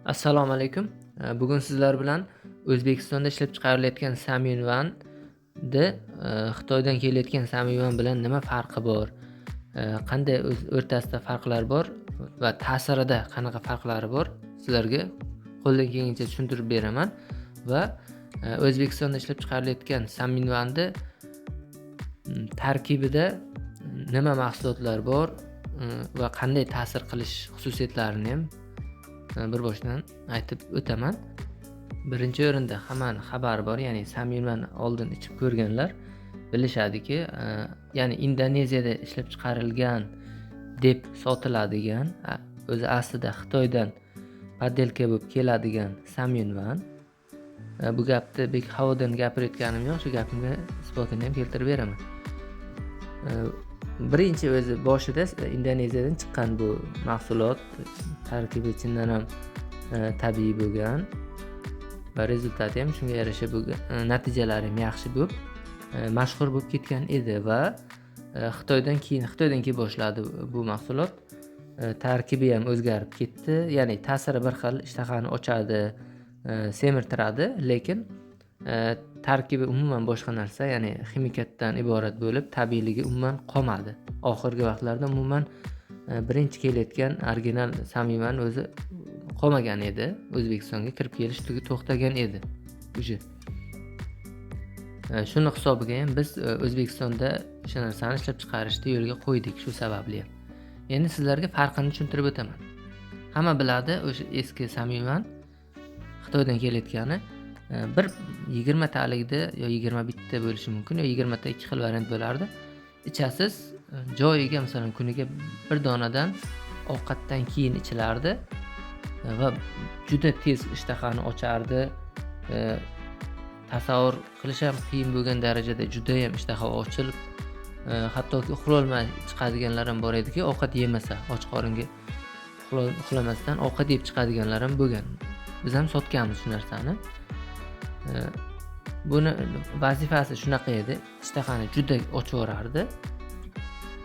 Assalomu alaykum. Bugun sizlar bilan O'zbekistonda ishlab chiqarilayotgan Samyunvanni Xitoydan kelayotgan Samyunvan bilan nima farqi bor? Qanday o'rtasida farqlar bor va ta'sirida qanaqa farqlari bor? Sizlarga qo'ldan kelgancha tushuntirib beraman va O'zbekistonda ishlab chiqarilayotgan Samyunvanni tarkibida nima mahsulotlar bor va qanday ta'sir qilish xususiyatlarini ham bir boshdan aytib o'taman. Birinchi o'rinda hammani xabari bor, ya'ni Samyunvan oldin ichib ko'rganlar bilishadiki, ya'ni Indoneziyada ishlab chiqarilgan deb sotiladigan, o'zi aslida Xitoydan poddelka bo'lib keladigan Samyunvan. Bu gapni bek havodan gapirayotganim yo'q, shu gapimga isbotini ham keltirib beraman. Birinchi o'zi boshida Indoneziyadan chiqqan bu mahsulot tarkibi chindan ham tabiiy bo'lgan va rezultati ham shunga yarasha bo'lgan, natijalari ham yaxshi bo'lib mashhur bo'lib ketgan edi va Xitoydan keyin boshladi bu mahsulot. Tarkibi ham o'zgarib ketdi, ya'ni ta'siri bir xil, ishtahani ochadi, semirtiradi, lekin tarkibi umuman boshqa narsa, ya'ni ximikatdan iborat bo'lib, tabiiyligi umuman qolmadi. Oxirgi vaqtlarda umuman birinchi kelayotgan original Samyunvan o'zi qolmagan edi. O'zbekistonga kirib kelish to'xtagan edi. Shuni hisobiga ham biz O'zbekistonda o'sha narsani ishlab chiqarishni yo'lga qo'ydik, shu sababli. Endi sizlarga farqini tushuntirib o'taman. Hamma biladi, o'sha eski Samyunvan Xitoydan kelayotgani bir 20 talikda yo 21 ta bo'lishi mumkin, yo 20 ta ikki xil variant bo'lardi. Ichasiz, joyiga masalan kuniga bir donadan ovqatdan keyin ichilardi va juda tez ishtahani ochardi. Tasavvur qilish ham qiyin bo'lgan darajada juda ham ishtaha ochilib, hattoki uxlolmay chiqadiganlar ham bor ediki, ovqat yemasa, och qoringa uxlamasdan ovqat yeb chiqadiganlar ham bo'lgan. Biz ham sotganmiz shu narsani. Buni vazifasi shunaqa edi, ishtahani juda ochaverardi.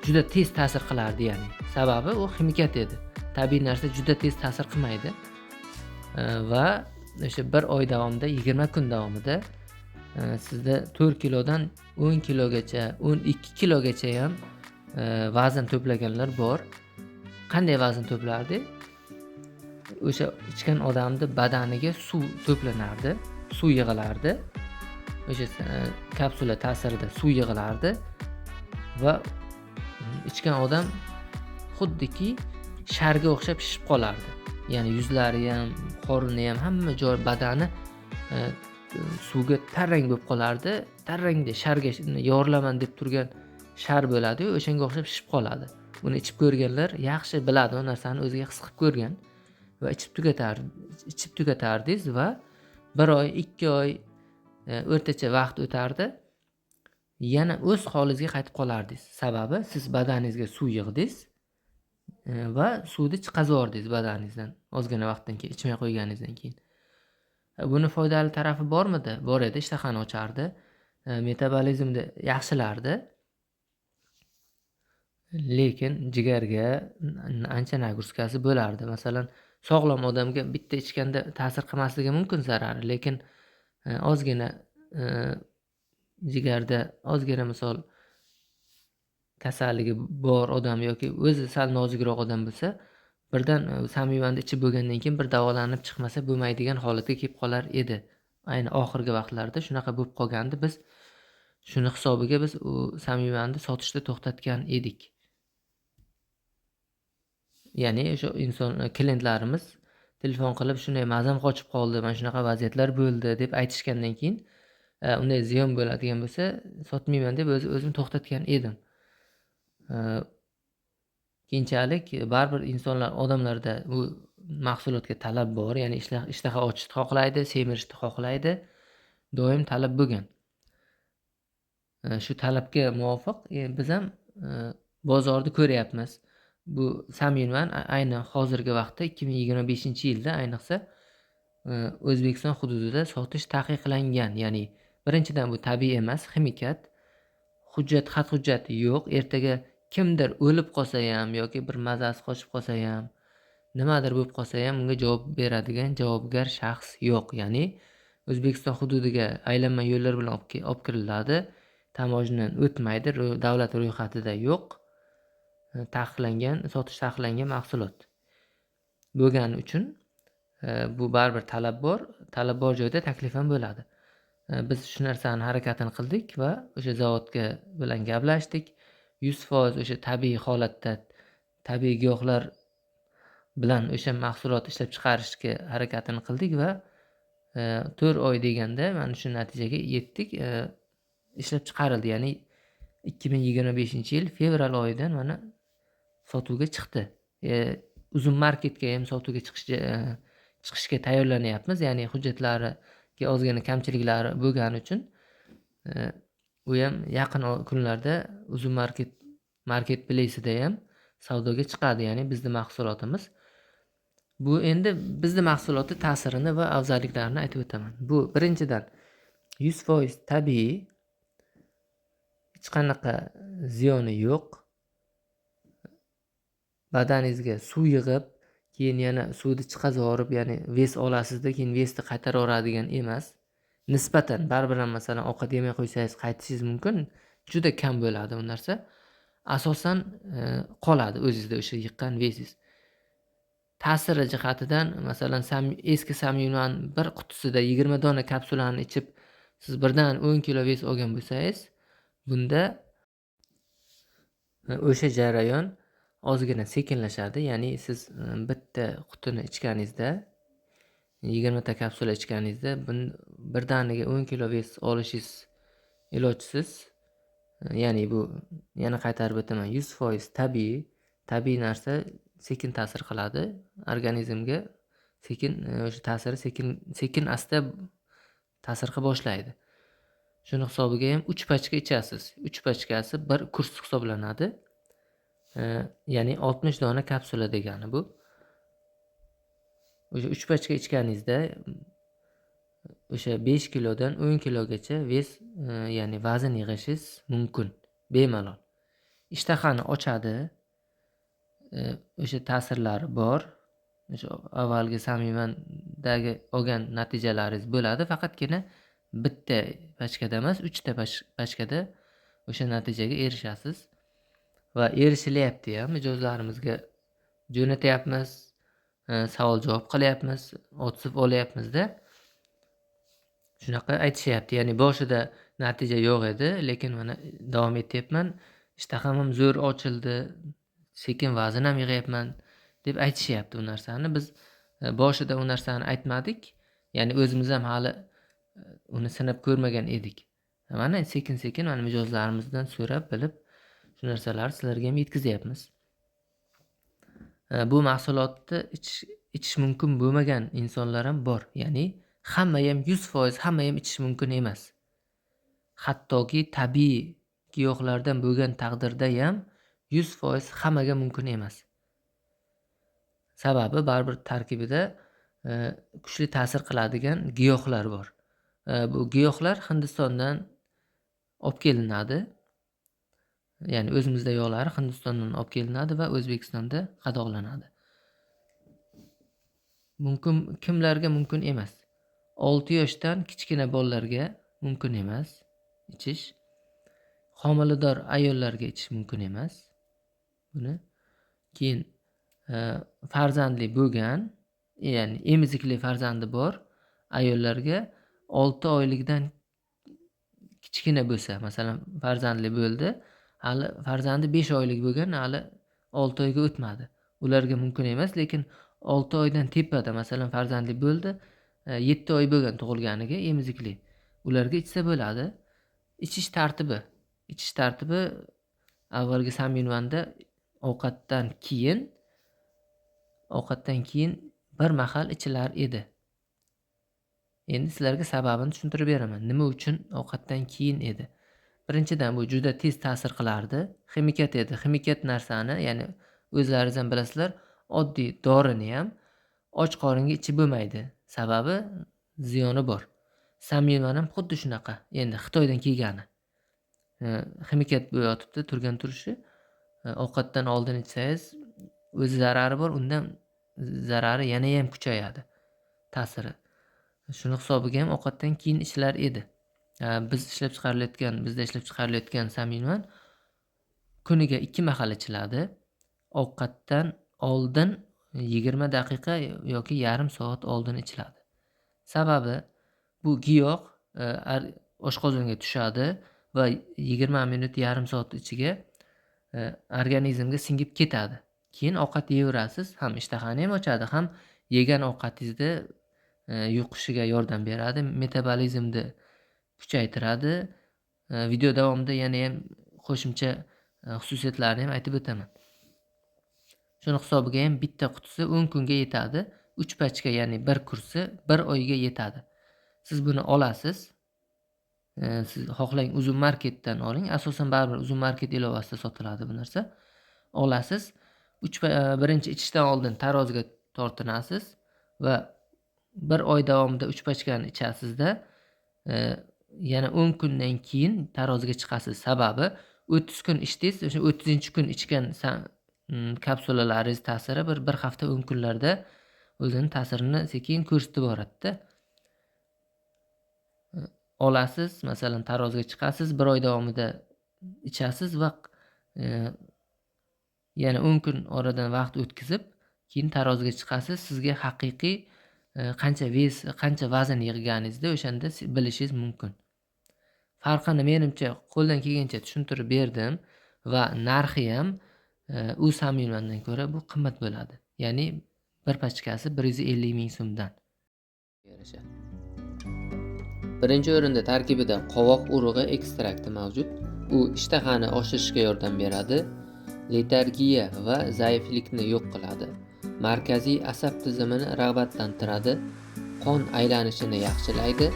Juda tez ta'sir qilardi, ya'ni sababi u ximikat edi. Tabiiy narsa juda tez ta'sir qilmaydi. Va o'sha bir oy davomida, 20 kun davomida sizda 4 kilodan 10 kilogacha, 12 kilogacha ham vazn to'plaganlar bor. Qanday vazn to'plardi? O'sha ichgan odamning badaniga suv to'planardi, suv yig'ilardi. O'sha kapsula ta'sirida suv yig'ilardi va ichgan odam xuddiki sharga o'xshab shishib qolardi. Ya'ni yuzlari ham, qorini ham, hamma joy badani suvga tarrang bo'lib qolardi. Tarrangda sharga yorilaman deb turgan shar bo'ladi-yu, o'shanga o'xshab shishib qoladi. Buni ichib ko'rganlar yaxshi biladi, o narsani o'ziga his qilib ko'rgan va ichib tugatardingiz va 1 oy, 2 oy o'rtacha vaqt o'tardi. Yana o'z holingizga qaytib qolardingiz. Sababi siz badaningizga suv yig'dingiz va suvni chiqazordingiz badaningizdan ozgina vaqtdan keyin, ichmay qo'yganingizdan keyin. Buni foydali tarafi bormidi? Bor edi, ishtahani ochardi, metabolizmni yaxshilardi. Lekin jigarga ancha nagruskasi bo'lardi. Masalan, sog'lom odamga bitta ichganda ta'sir qilmasligi mumkin zarari, lekin ozgina jigarda ozgina misol kasalligi bor odam yoki o'zi sal nozikroq odam bo'lsa, birdan Samyunvanni ichib bo'lgandan keyin bir davolanib chiqmasa bo'lmaydigan holatga kelib qolar edi. Ayni oxirgi vaqtlarda shunaqa bo'lib qolgandi. Biz shuni hisobiga biz u Samyunvanni sotishni to'xtatgan edik. Ya'ni o'sha klientlarimiz telefon qilib shunday mazam qochib qoldi, mana shunaqa vaziyatlar bo'ldi deb aytishgandan keyin, unday ziyon bo'ladigan bo'lsa, sotmayman deb o'zim to'xtatgan edim. Keyinchalik baribir odamlarda bu mahsulotga talab bor, ya'ni ishtaha ochishni xohlaydi, semirishni xohlaydi, doim talab bo'lgan. Shu talabga muvofiq biz ham bozorda ko'ryapmiz. Bu Samyunvan ayni hozirgi vaqtda 2025-yilda ayniqsa O'zbekiston hududida sotish taqiqlangan. Ya'ni birinchidan bu tabiiy emas, ximikat, xat hujjati yo'q. Ertaga kimdir o'lib qolsa ham yoki bir mazasi qochib qolsa ham nimadir bo'lib qolsa ham unga javob beradigan javobgar shaxs yo'q. Ya'ni O'zbekiston hududiga aylanma yo'llar bilan olib kiriladi. Tamojnadan o'tmaydi, davlat ro'yxatida yo'q. Taqiqlangan, sotish taqiqlangan mahsulot bo'lgani uchun bu baribir talab bor. Talab bor joyda taklif ham bo'ladi. Biz shu narsani harakatini qildik va o'sha zavodga bilan gaplashdik. 100% o'sha tabiiy holatda tabiiy giyohlar bilan o'sha mahsulot ishlab chiqarishga harakatini qildik va 4 oy deganda mana shu natijaga yetdik. Ishlab chiqarildi. Ya'ni 2025-yil fevral oyidan mana sotuvga chiqdi. Uzun marketga ham sotuvga chiqishga tayyorlanyapmiz. Ya'ni hujjatlariga ozgina kamchiliklari bo'lgani uchun u ham yaqin kunlarda uzun market place'ida ham savdoga chiqadi. Ya'ni bizning mahsulotimiz. Bu endi bizning mahsulotning ta'sirini va afzalliklarini aytib o'taman. Bu birinchidan 100% tabiiy, hech qanaqa ziyoni yo'q. Badaningizga suv yig'ib, keyin yana suvni chiqazib, ya'ni ves olasizda, keyin vesni qaytarib yuboradigan emas. Nisbatan baribir ham masalan ovqat yemay qo'ysangiz qaytishingiz mumkin. Juda kam bo'ladi bu narsa. Asosan qoladi o'zingizda o'sha yiqqan vesingiz. Ta'siri jihatidan masalan eski samyunvan bir qutisida 20 dona kapsulani ichib siz birdan 10 kilo ves olgan bo'lsangiz, bunda o'sha jarayon ozgina sekinlashadi. Ya'ni siz bitta qutini ichganingizda 20 ta kapsula ichganingizda birdaniga 10 kilo ves olishingiz ilojsiz. Ya'ni bu yana qaytarib o'taman, 100% tabiiy narsa sekin ta'sir qiladi organizmga. Sekin o'sha ta'siri sekin asta ta'sir qila boshlaydi. Shuni hisobiga ham 3 pachka ichasiz. 3 pachkasi bir kurs hisoblanadi. Ya'ni 60 dona kapsula degani bu. O'sha 3 pachka ichganingizda o'sha 5 kilodan 10 kilogacha ya'ni vazn yig'ishingiz mumkin bemalol. Ishtahani ochadi. O'sha ta'sirlari bor. O'sha avvalgi samyuvandagi olgan natijalaringiz bo'ladi. Faqatgina bitta pachkada emas, 3 ta pachkada o'sha natijaga erishasiz. Va erishilyapti ham. Mijozlarimizga jo'natyapmiz, savol javob qilyapmiz, otsib olyapmizda. Shunaqa aytishyapti. Ya'ni boshida natija yo'q edi, lekin mana davom etyapman. Ishtaham ham zo'r ochildi, sekin vazn ham yig'yapman deb aytishyapti bu narsani. Biz boshida u narsani aytmadik. Ya'ni o'zimiz ham hali uni sinab ko'rmagan edik. Mana sekin-sekin mana mijozlarimizdan so'rab bilib shu narsalarni sizlarga ham yetkazyapmiz. Bu mahsulotni ichish mumkin bo'lmagan insonlar ham bor. Ya'ni hamma ham 100% hamma ham ichish mumkin emas. Hattoki tabiiy giyohlardan bo'lgan taqdirda ham 100% hammaga mumkin emas. Sababi baribir tarkibida kuchli ta'sir qiladigan giyohlar bor. Bu giyohlar Hindistondan olib kelinadi. Ya'ni o'zimizda yo'qlari Hindistondan olib kelinadi va O'zbekistonda qadoqlanadi. Mumkin, kimlarga mumkin emas? 6 yoshdan kichkina bolalarga mumkin emas ichish. Homilador ayollarga ichish mumkin emas buni. Keyin farzandli bo'lgan, ya'ni emizikli farzandi bor ayollarga 6 oylikdan kichkina bo'lsa, masalan farzandli bo'ldi, hali farzandi 5 oylik bo'lgan, hali 6 oyga o'tmadi. Ularga mumkin emas, lekin 6 oydan tepada, masalan farzandli bo'ldi, 7 oy bo'lgan tug'ilganiga emizikli. Ularga ichsa bo'ladi. Ichish tartibi avvalgi samyunvanda ovqatdan keyin bir mahal ichilar edi. Endi sizlarga sababini tushuntirib beraman. Nima uchun ovqatdan keyin edi? Birinchidan bu juda tez ta'sir qilardi. Ximikat edi. Ximikat narsani, ya'ni o'zlaringiz ham bilasizlar, oddiy dorini ham och qoringa ichib bo'lmaydi. Sababi ziyoni bor. Samyunvan ham xuddi shunaqa. Endi Xitoydan kelgani. Ximikat bo'yotibdi turgan turishi. Ovqatdan oldin ichsangiz o'z zarari bor. Undan zarari yana ham kuchayadi, ta'siri. Shuni hisobiga ham ovqatdan keyin ishlar edi. Bizda ishlab chiqarilayotgan samyunvan kuniga 2 mahal ichiladi. Ovqatdan oldin 20 daqiqa yoki yarim soat oldin ichiladi. Sababi bu giyoh oshqozonga tushadi va 20 minut, yarim soat ichiga organizmga singib ketadi. Keyin ovqat yeyaverasiz, ham ishtahani ham ochadi, ham yegan ovqatingizni yuqishiga yordam beradi, metabolizmni kuchaytiradi. Video davomida yana ham qo'shimcha xususiyatlarini ham aytib o'taman. Shuni hisobiga ham bitta qutisi 10 kunga yetadi. 3 pachka, ya'ni 1 kursi 1 oyga yetadi. Siz buni olasiz. Siz xohlang uzun marketdan oling. Asosan baribir uzun market ilovasida sotiladi bu narsa. Olasiz. Birinchi ichishdan oldin taroziga tortinasiz va 1 oy davomida 3 pachkani ichasizda, yana 10 kundan keyin taroziga chiqasiz. Sababi 30 kun ichdingiz, o'sha 30-kun ichgan kapsulalaringiz ta'siri bir hafta 10 kunlarda o'zining ta'sirini sekin ko'rsatib boradi-da. Olasiz, masalan, taroziga chiqasiz, 1 oy davomida ichasiz va yana 10 kun oradan vaqt o'tkazib, keyin taroziga chiqasiz. Sizga haqiqiy qancha vazn yig'ganingizni o'shanda bilishingiz mumkin. Farqini menimcha qo'ldan kelgancha tushuntirib berdim va narxi ham u samyunvandan ko'ra bu qimmat bo'ladi. Ya'ni bir pachkasi 150 ming so'mdan. Birinchi o'rinda tarkibida qovoq urug'i ekstrakti mavjud. U ishtahani oshirishga yordam beradi, letargiya va zaiflikni yo'q qiladi. Markaziy asab tizimini rag'batlantiradi, qon aylanishini yaxshilaydi,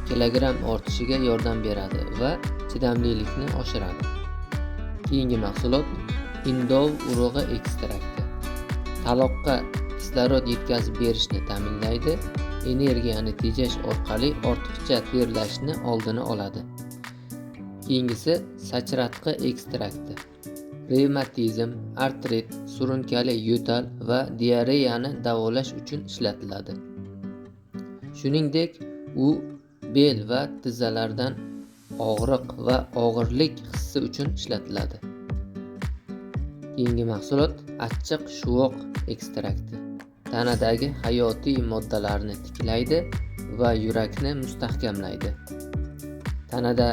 kilogramm ortishiga yordam beradi va chidamlilikni oshiradi. Keyingi mahsulot indov urug'i ekstrakti. Taloqqa kislorod yetkazib berishni ta'minlaydi, energiyani tejash orqali ortiqcha terlashni oldini oladi. Keyingisi sachratqi ekstrakti. Revmatizm, artrit, surunkali yo'tal va diareyani davolash uchun ishlatiladi. Shuningdek, u bel va tizzalardan og'riq va og'irlik hissi uchun ishlatiladi. Keyingi mahsulot achchiq shuvoq ekstrakti. Tanadagi hayotiy moddalarni tiklaydi va yurakni mustahkamlaydi. Tanada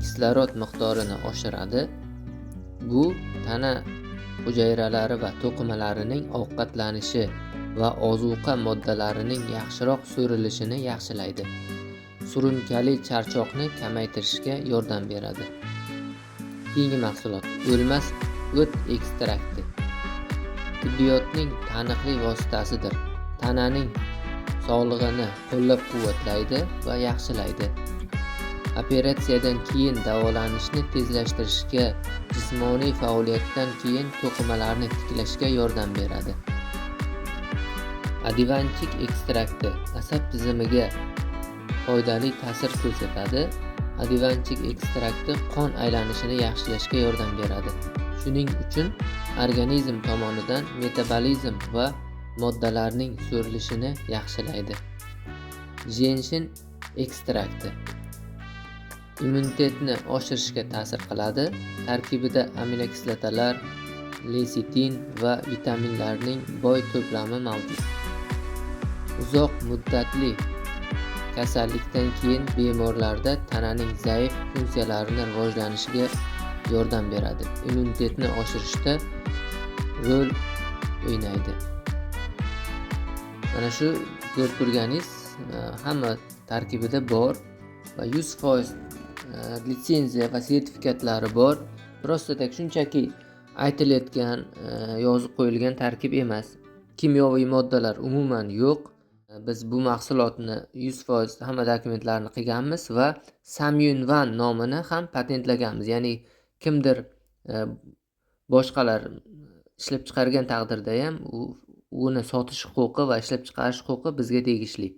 kislorod miqdorini oshiradi. Bu tana hujayralari va to'qimalarining ovqatlanishi va ozuqa moddalarining yaxshiroq so'rilishini yaxshilaydi. Surunkali charchoqni kamaytirishga yordam beradi. Keyingi mahsulot o'lmas o't ekstrakti. Tibbiyotning taniqli vositasidir. Tananing sog'lig'ini qo'llab-quvvatlaydi va yaxshilaydi. Operatsiyadan keyin davolanishni tezlashtirishga, jismoniy faoliyatdan keyin to'qimalarni tiklashga yordam beradi. Adivanchik ekstrakti asab tizimiga foydali ta'sir ko'rsatadi. Adivanchik ekstrakti qon aylanishini yaxshilashga yordam beradi. Shuning uchun organizm tomonidan metabolizm va moddalarning so'rilishini yaxshilaydi. Jenshin ekstrakti immunitetni oshirishga ta'sir qiladi. Tarkibida aminokislotalar, lesitin va vitaminlarning boy to'plami mavjud. Uzoq muddatli kasallikdan keyin bemorlarda tananing zaif funksiyalarini rivojlanishiga yordam beradi. Immunitetni oshirishda rol o'ynaydi. Mana shu ko'rib turganingiz hamma tarkibida bor va 100% litsenziya va sertifikatlari bor. Просто tak shunchaki aytilayotgan, yozib qo'yilgan tarkib emas. Kimyoviy moddalar umuman yo'q. Biz bu mahsulotni 100% hamma dokumentlarni qilganmiz va samyunvan nomini ham patentlaganmiz. Ya'ni kimdir boshqalar ishlab chiqargan taqdirda ham uni sotish huquqi va ishlab chiqarish huquqi bizga tegishli.